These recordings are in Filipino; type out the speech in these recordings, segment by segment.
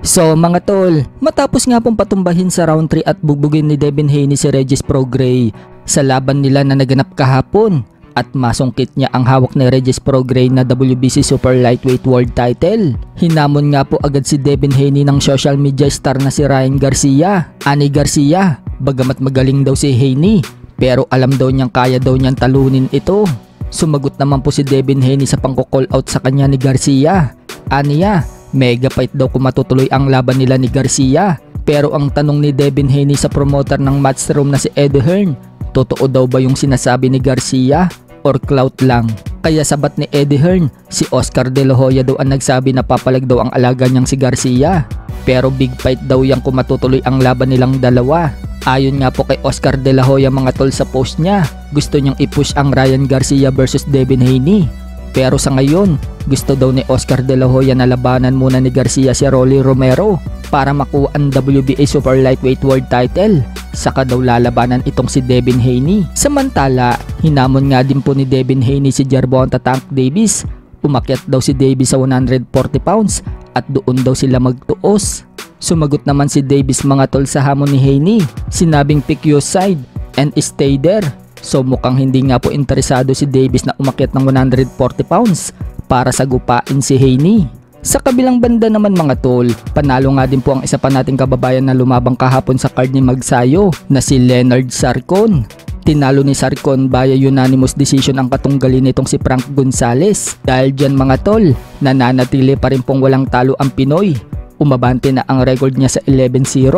So mga tol, matapos nga pong patumbahin sa round 3 at bugbugin ni Devin Haney si Regis Prograis sa laban nila na naganap kahapon at masungkit niya ang hawak ni Regis Prograis na WBC Super Lightweight World Title. Hinamon nga po agad si Devin Haney ng social media star na si Ryan Garcia. Ani Garcia, bagamat magaling daw si Haney, pero alam daw niyang kaya daw niyang talunin ito. Sumagot naman po si Devin Haney sa pangko-call out sa kanya ni Garcia. Aniya, mega fight daw kung matutuloy ang laban nila ni Garcia. Pero ang tanong ni Devin Haney sa promoter ng Matchroom na si Eddie Hearn, totoo daw ba yung sinasabi ni Garcia or clout lang? Kaya sabat ni Eddie Hearn, si Oscar De La Hoya daw ang nagsabi na papalag daw ang alaga niyang si Garcia. Pero big fight daw yan kung matutuloy ang laban nilang dalawa. Ayon nga po kay Oscar De La Hoya mga tol sa post niya, gusto niyang i-push ang Ryan Garcia versus Devin Haney. Pero sa ngayon, gusto daw ni Oscar De La Hoya na labanan muna ni Garcia si Rolly Romero para makuha ang WBA Super Lightweight World Title. Saka daw lalabanan itong si Devin Haney. Samantala, hinamon nga din po ni Devin Haney si Gervonta Tank Davis. Umakyat daw si Davis sa 140 pounds at doon daw sila magtuos. Sumagot naman si Davis mga tol sa hamon ni Haney. Sinabing pick your side and stay there. So mukhang hindi nga po interesado si Davis na umakyat ng 140 pounds para sagupain si Haney. Sa kabilang banda naman mga tol, panalo nga din po ang isa pa nating kababayan na lumabang kahapon sa card ni Magsayo na si Leonard Sarcon. Tinalo ni Sarcon via unanimous decision ang katunggali nitong si Frank Gonzalez. Dahil dyan mga tol, nananatili pa rin pong walang talo ang Pinoy. Umabante na ang record niya sa 11-0.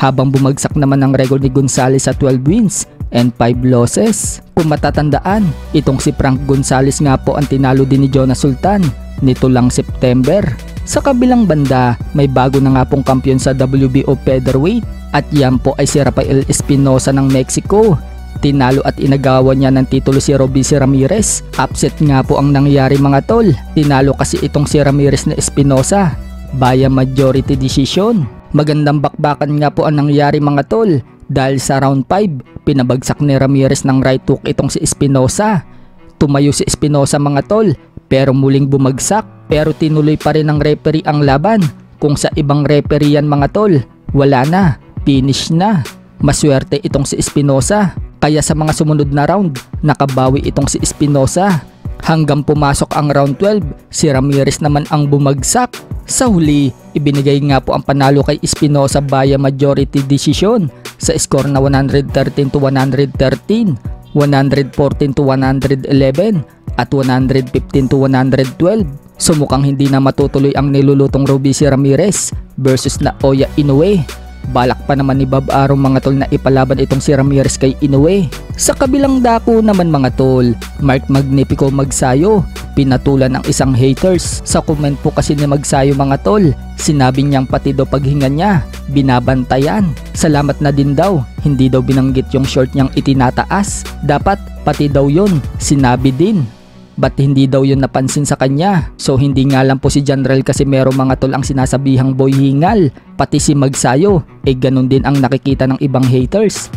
Habang bumagsak naman ang record ni Gonzalez sa 12 wins and 5 losses. Kung matatandaan, itong si Frank Gonzalez nga po ang tinalo din ni Jonas Sultan nito lang September. Sa kabilang banda, may bago na nga pong kampiyon sa WBO featherweight at yan po ay si Rafael Espinosa ng Mexico. Tinalo at inagawan niya ng titulo si Robeisy Ramirez. Upset nga po ang nangyari mga tol. Tinalo kasi itong si Ramirez na Espinosa via majority decision. Magandang bakbakan nga po ang nangyari mga tol. Dahil sa round 5, pinabagsak ni Ramirez ng right hook itong si Espinosa. Tumayo si Espinosa mga tol, pero muling bumagsak. Pero tinuloy pa rin ng referee ang laban. Kung sa ibang referee yan mga tol, wala na, finish na. Maswerte itong si Espinosa. Kaya sa mga sumunod na round, nakabawi itong si Espinosa. Hanggang pumasok ang round 12, si Ramirez naman ang bumagsak. Sa huli, ibinigay nga po ang panalo kay Espinosa via majority decision sa score na 113 to 113, 114 to 111 at 115 to 112. So mukhang hindi na matutuloy ang nilulutong Robeisy Ramirez versus Naoya Inoue. Balak pa naman ni Bob Arum mga tol na ipalaban itong si Ramirez kay Inoue. Sa kabilang dako naman mga tol, Mark Magnifico Magsayo pinatulan ng isang haters. Sa comment po kasi ni Magsayo mga tol, sinabi niyang pati daw paghinga niya binabantayan. Salamat na din daw, hindi daw binanggit yung short niyang itinataas. Dapat pati daw yun, sinabi din. Ba't hindi daw yun napansin sa kanya? So hindi nga lang po si General Casimero mga tol ang sinasabihang boy hingal. Pati si Magsayo, ganun din ang nakikita ng ibang haters.